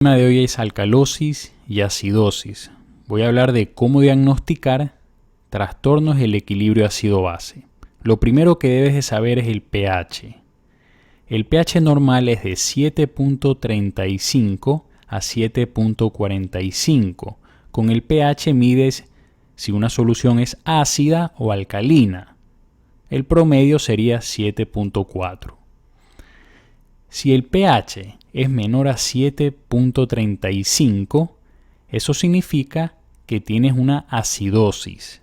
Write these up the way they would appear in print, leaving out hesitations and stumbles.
El tema de hoy es alcalosis y acidosis. Voy a hablar de cómo diagnosticar trastornos del equilibrio ácido-base. Lo primero que debes de saber es el pH. El pH normal es de 7.35 a 7.45. Con el pH mides si una solución es ácida o alcalina. El promedio sería 7.4. Si el pH es menor a 7.35, eso significa que tienes una acidosis.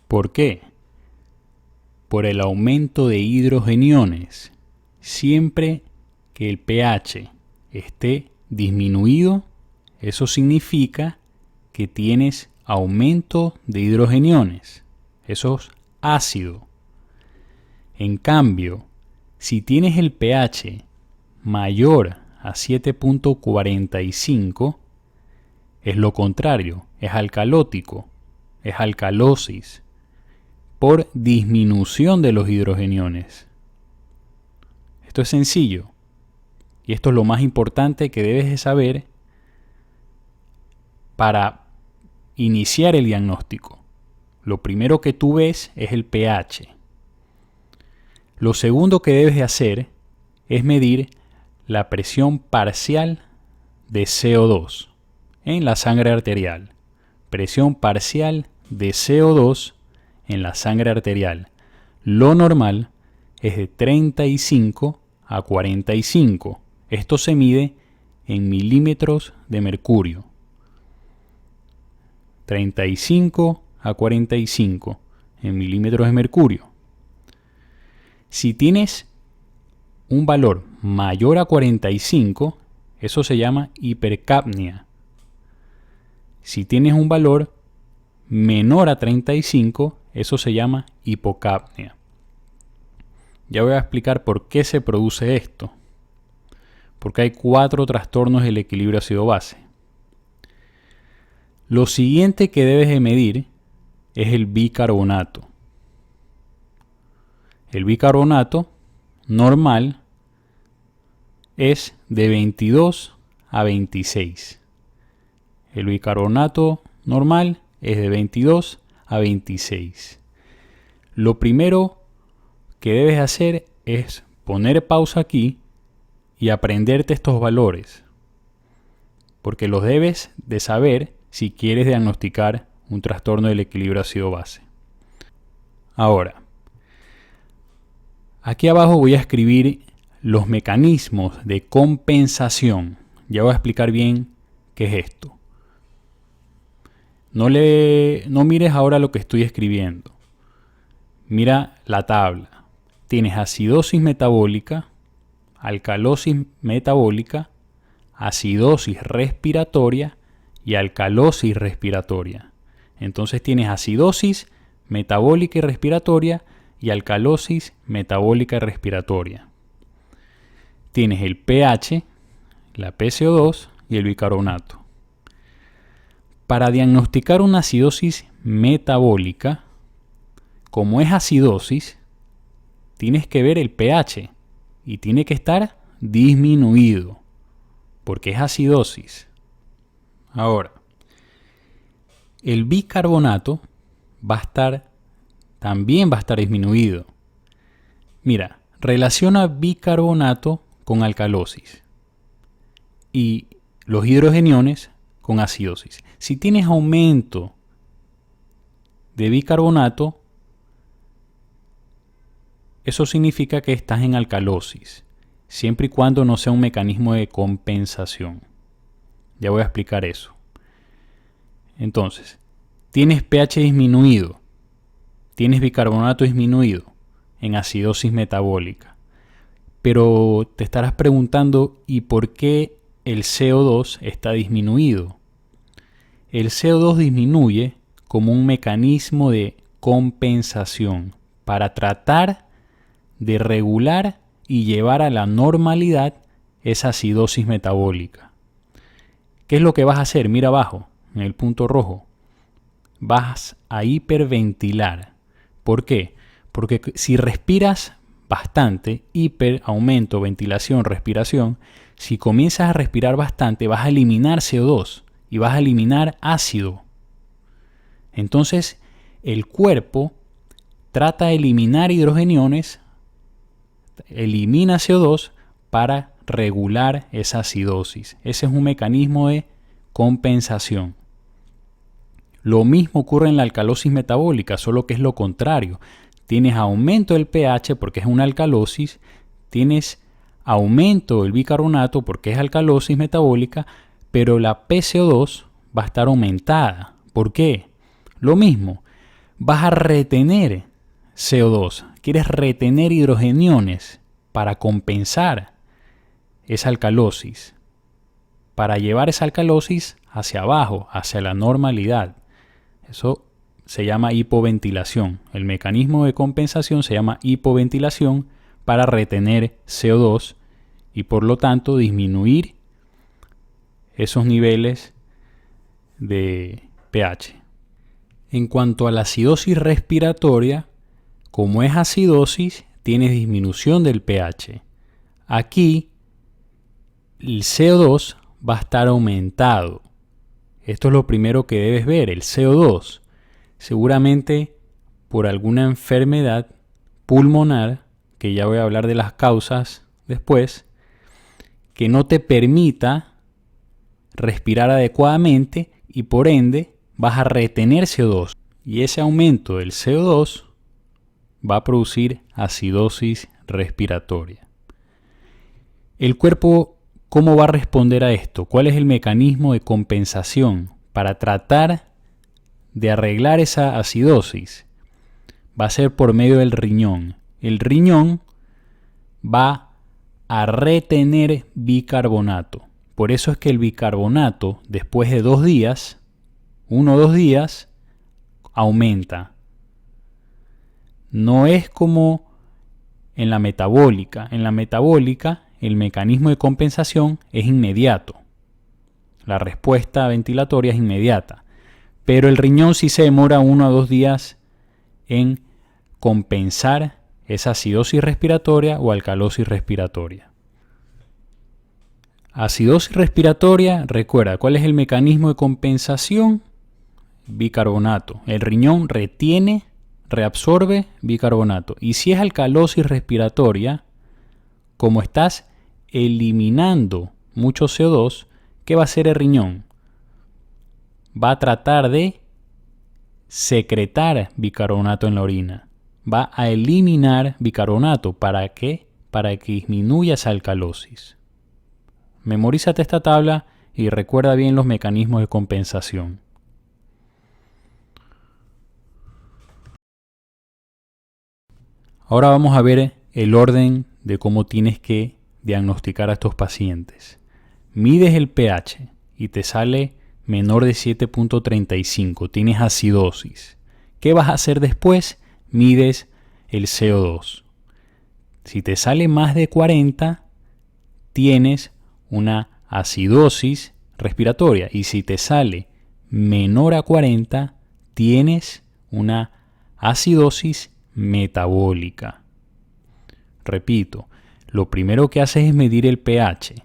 ¿Por qué? Por el aumento de hidrogeniones. Siempre que el pH esté disminuido, eso significa que tienes aumento de hidrogeniones. Eso es ácido. En cambio, si tienes el pH mayor a 7.45, es lo contrario, es alcalótico, es alcalosis, por disminución de los hidrogeniones. Esto es sencillo, y esto es lo más importante que debes de saber para iniciar el diagnóstico. Lo primero que tú ves es el pH. Lo segundo que debes de hacer es medir la presión parcial de CO2 en la sangre arterial. Presión parcial de CO2 en la sangre arterial. Lo normal es de 35 a 45. Esto se mide en milímetros de mercurio. 35 a 45 en milímetros de mercurio. Si tienes un valor mayor a 45, eso se llama hipercapnia. Si tienes un valor menor a 35, eso se llama hipocapnia. Ya voy a explicar por qué se produce esto. Porque hay 4 trastornos del equilibrio ácido-base. Lo siguiente que debes de medir es el bicarbonato. El bicarbonato normal es de 22 a 26. El bicarbonato normal es de 22 a 26. Lo primero que debes hacer es poner pausa aquí y aprenderte estos valores, porque los debes de saber si quieres diagnosticar un trastorno del equilibrio ácido-base. Ahora, aquí abajo voy a escribir los mecanismos de compensación. Ya voy a explicar bien qué es esto. No mires ahora lo que estoy escribiendo. Mira la tabla. Tienes acidosis metabólica, alcalosis metabólica, acidosis respiratoria y alcalosis respiratoria. Entonces tienes acidosis metabólica y respiratoria y alcalosis metabólica y respiratoria. Tienes el pH, la PCO2 y el bicarbonato. Para diagnosticar una acidosis metabólica, como es acidosis, tienes que ver el pH y tiene que estar disminuido, porque es acidosis. Ahora, el bicarbonato también va a estar disminuido. Mira, relaciona bicarbonato con alcalosis y los hidrogeniones con acidosis. Si tienes aumento de bicarbonato, eso significa que estás en alcalosis, siempre y cuando no sea un mecanismo de compensación. Ya voy a explicar eso. Entonces, tienes pH disminuido, tienes bicarbonato disminuido en acidosis metabólica. Pero te estarás preguntando, ¿y por qué el CO2 está disminuido? El CO2 disminuye como un mecanismo de compensación para tratar de regular y llevar a la normalidad esa acidosis metabólica. ¿Qué es lo que vas a hacer? Mira abajo, en el punto rojo. Vas a hiperventilar. ¿Por qué? Porque si respiras bastante, aumento, ventilación, respiración, si comienzas a respirar bastante, vas a eliminar CO2 y vas a eliminar ácido. Entonces, el cuerpo trata de eliminar hidrogeniones, elimina CO2 para regular esa acidosis. Ese es un mecanismo de compensación. Lo mismo ocurre en la alcalosis metabólica, solo que es lo contrario. Tienes aumento del pH porque es una alcalosis, tienes aumento del bicarbonato porque es alcalosis metabólica, pero la PCO2 va a estar aumentada. ¿Por qué? Lo mismo, vas a retener CO2, quieres retener hidrogeniones para compensar esa alcalosis, para llevar esa alcalosis hacia abajo, hacia la normalidad. Eso se llama hipoventilación. El mecanismo de compensación se llama hipoventilación para retener CO2 y por lo tanto disminuir esos niveles de pH. En cuanto a la acidosis respiratoria, como es acidosis, tienes disminución del pH. Aquí el CO2 va a estar aumentado. Esto es lo primero que debes ver, el CO2. Seguramente por alguna enfermedad pulmonar, que ya voy a hablar de las causas después, que no te permita respirar adecuadamente y por ende vas a retener CO2. Y ese aumento del CO2 va a producir acidosis respiratoria. El cuerpo, ¿cómo va a responder a esto? ¿Cuál es el mecanismo de compensación para tratar de arreglar esa acidosis? Va a ser por medio del riñón. El riñón va a retener bicarbonato. Por eso es que el bicarbonato, después de 2 días, 1 o 2 días, aumenta. No es como en la metabólica. En la metabólica, el mecanismo de compensación es inmediato. La respuesta ventilatoria es inmediata. Pero el riñón sí se demora 1 a 2 días en compensar esa acidosis respiratoria o alcalosis respiratoria. Acidosis respiratoria, recuerda, ¿cuál es el mecanismo de compensación? Bicarbonato. El riñón retiene, reabsorbe bicarbonato. Y si es alcalosis respiratoria, como estás eliminando mucho CO2, ¿qué va a hacer el riñón? Va a tratar de secretar bicarbonato en la orina. Va a eliminar bicarbonato. ¿Para qué? Para que disminuya esa alcalosis. Memorízate esta tabla y recuerda bien los mecanismos de compensación. Ahora vamos a ver el orden de cómo tienes que diagnosticar a estos pacientes. Mides el pH y te sale menor de 7.35, tienes acidosis. ¿Qué vas a hacer después? Mides el CO2. Si te sale más de 40, tienes una acidosis respiratoria. Y si te sale menor a 40, tienes una acidosis metabólica. Repito, lo primero que haces es medir el pH.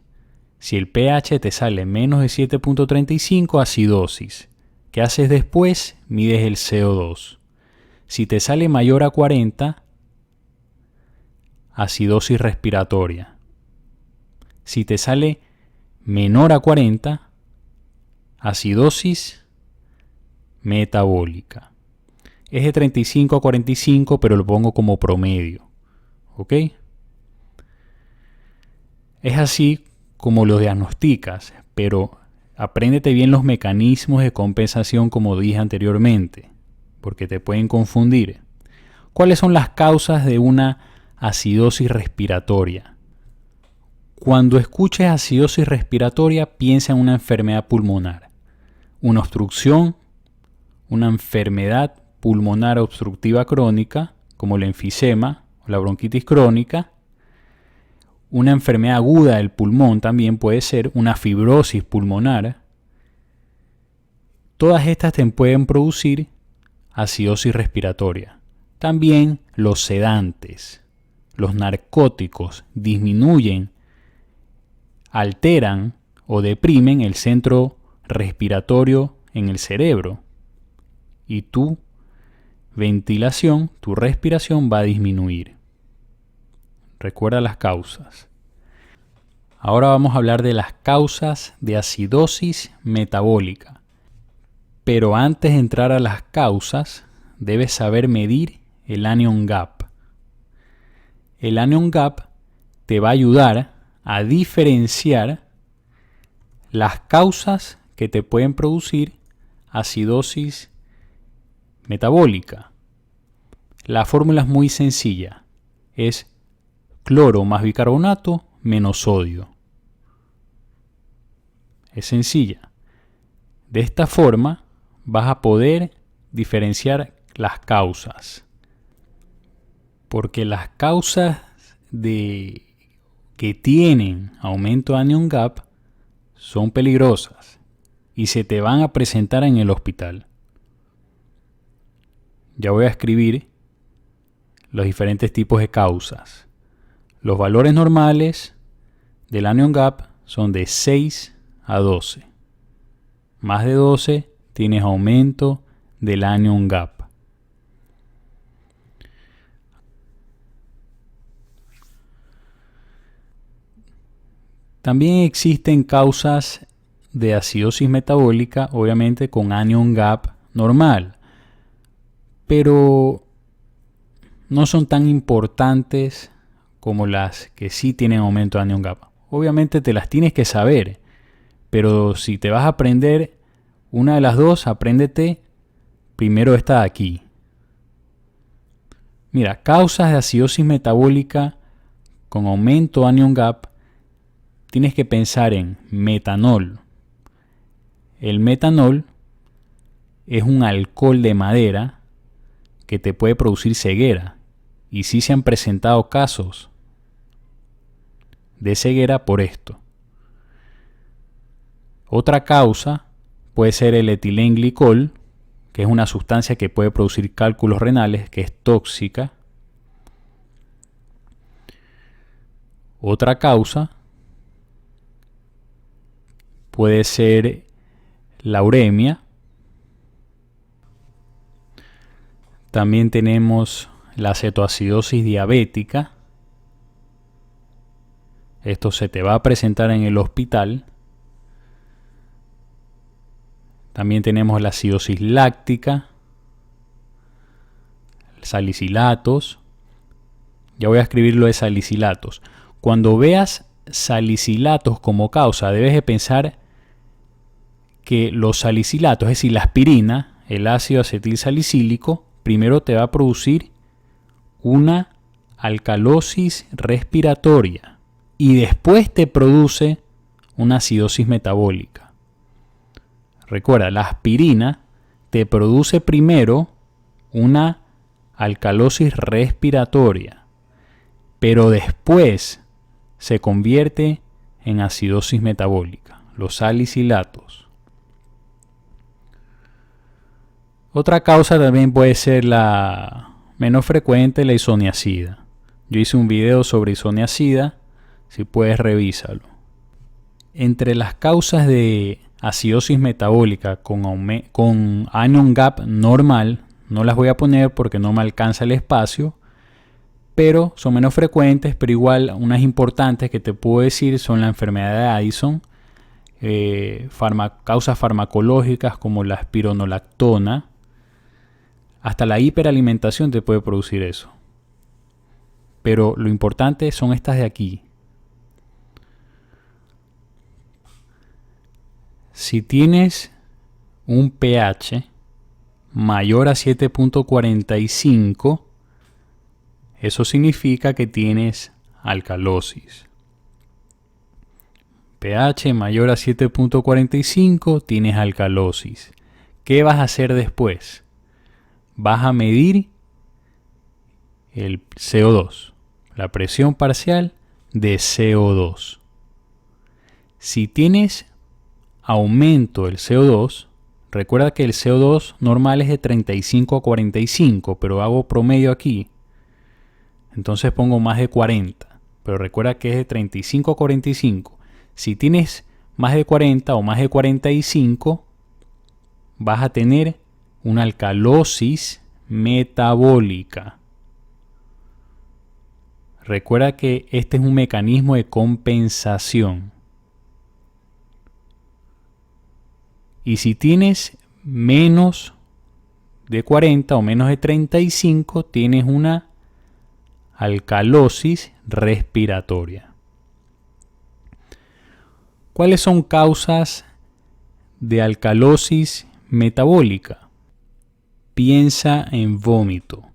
Si el pH te sale menos de 7.35, acidosis. ¿Qué haces después? Mides el CO2. Si te sale mayor a 40, acidosis respiratoria. Si te sale menor a 40, acidosis metabólica. Es de 35 a 45, pero lo pongo como promedio. ¿Ok? Es así como lo diagnosticas, pero apréndete bien los mecanismos de compensación como dije anteriormente, porque te pueden confundir. ¿Cuáles son las causas de una acidosis respiratoria? Cuando escuches acidosis respiratoria, piensa en una enfermedad pulmonar, una obstrucción, una enfermedad pulmonar obstructiva crónica, como el enfisema o la bronquitis crónica. Una enfermedad aguda del pulmón también puede ser una fibrosis pulmonar. Todas estas te pueden producir acidosis respiratoria. También los sedantes, los narcóticos disminuyen alteran o deprimen el centro respiratorio en el cerebro y tu ventilación, tu respiración va a disminuir. Recuerda las causas. Ahora vamos a hablar de las causas de acidosis metabólica. Pero antes de entrar a las causas, debes saber medir el anion gap. El anion gap te va a ayudar a diferenciar las causas que te pueden producir acidosis metabólica. La fórmula es muy sencilla. Es cloro más bicarbonato menos sodio. Es sencilla. De esta forma vas a poder diferenciar las causas. Porque las causas que tienen aumento de anion gap son peligrosas y se te van a presentar en el hospital. Ya voy a escribir los diferentes tipos de causas. Los valores normales del anion gap son de 6 a 12. Más de 12 tienes aumento del anion gap. También existen causas de acidosis metabólica, obviamente con anion gap normal, pero no son tan importantes como las que sí tienen aumento de anion gap. Obviamente te las tienes que saber, pero si te vas a aprender una de las dos, apréndete primero esta de aquí. Mira, causas de acidosis metabólica con aumento de anion gap, tienes que pensar en metanol. El metanol es un alcohol de madera que te puede producir ceguera. Y sí se han presentado casos de ceguera por esto. Otra causa puede ser el etilenglicol, que es una sustancia que puede producir cálculos renales, que es tóxica. Otra causa puede ser la uremia. También tenemos la cetoacidosis diabética. Esto se te va a presentar en el hospital. También tenemos la acidosis láctica, salicilatos. Ya voy a escribir lo de salicilatos. Cuando veas salicilatos como causa, debes de pensar que los salicilatos, es decir, la aspirina, el ácido acetilsalicílico, primero te va a producir una alcalosis respiratoria y después te produce una acidosis metabólica. Recuerda, la aspirina te produce primero una alcalosis respiratoria, pero después se convierte en acidosis metabólica, los salicilatos. Otra causa también puede ser la menos frecuente, la isoniazida. Yo hice un video sobre isoniazida, si puedes revísalo. Entre las causas de acidosis metabólica con anion gap normal, no las voy a poner porque no me alcanza el espacio, pero son menos frecuentes, pero igual unas importantes que te puedo decir son la enfermedad de Addison, causas farmacológicas como la espironolactona, hasta la hiperalimentación te puede producir eso. Pero lo importante son estas de aquí. Si tienes un pH mayor a 7.45, eso significa que tienes alcalosis. pH mayor a 7.45, tienes alcalosis. ¿Qué vas a hacer después? Vas a medir el CO2, la presión parcial de CO2. Si tienes aumento del CO2, recuerda que el CO2 normal es de 35 a 45, pero hago promedio aquí. Entonces pongo más de 40, pero recuerda que es de 35 a 45. Si tienes más de 40 o más de 45, vas a tener una alcalosis metabólica. Recuerda que este es un mecanismo de compensación. Y si tienes menos de 40 o menos de 35, tienes una alcalosis respiratoria. ¿Cuáles son causas de alcalosis metabólica? Piensa en vómito.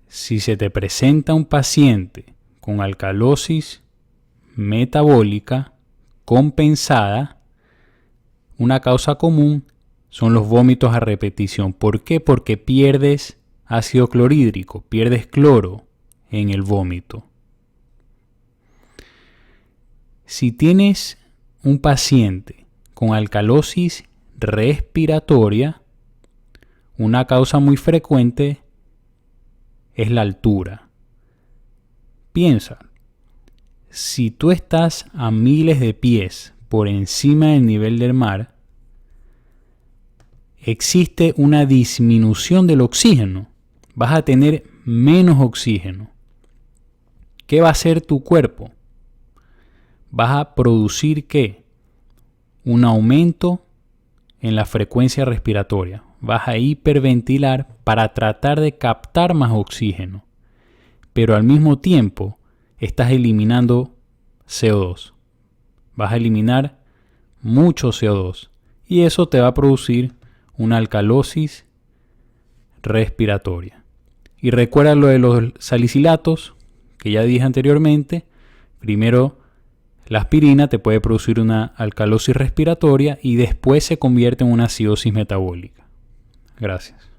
Si se te presenta un paciente con alcalosis metabólica compensada, una causa común son los vómitos a repetición. ¿Por qué? Porque pierdes ácido clorhídrico, pierdes cloro en el vómito. Si tienes un paciente con alcalosis respiratoria, una causa muy frecuente es la altura. Piensa, si tú estás a miles de pies por encima del nivel del mar, existe una disminución del oxígeno. Vas a tener menos oxígeno. ¿Qué va a hacer tu cuerpo? Vas a producir ¿qué? Un aumento en la frecuencia respiratoria. Vas a hiperventilar para tratar de captar más oxígeno. Pero al mismo tiempo estás eliminando CO2. Vas a eliminar mucho CO2. Y eso te va a producir una alcalosis respiratoria. Y recuerda lo de los salicilatos, que ya dije anteriormente. Primero, la aspirina te puede producir una alcalosis respiratoria y después se convierte en una acidosis metabólica. Gracias.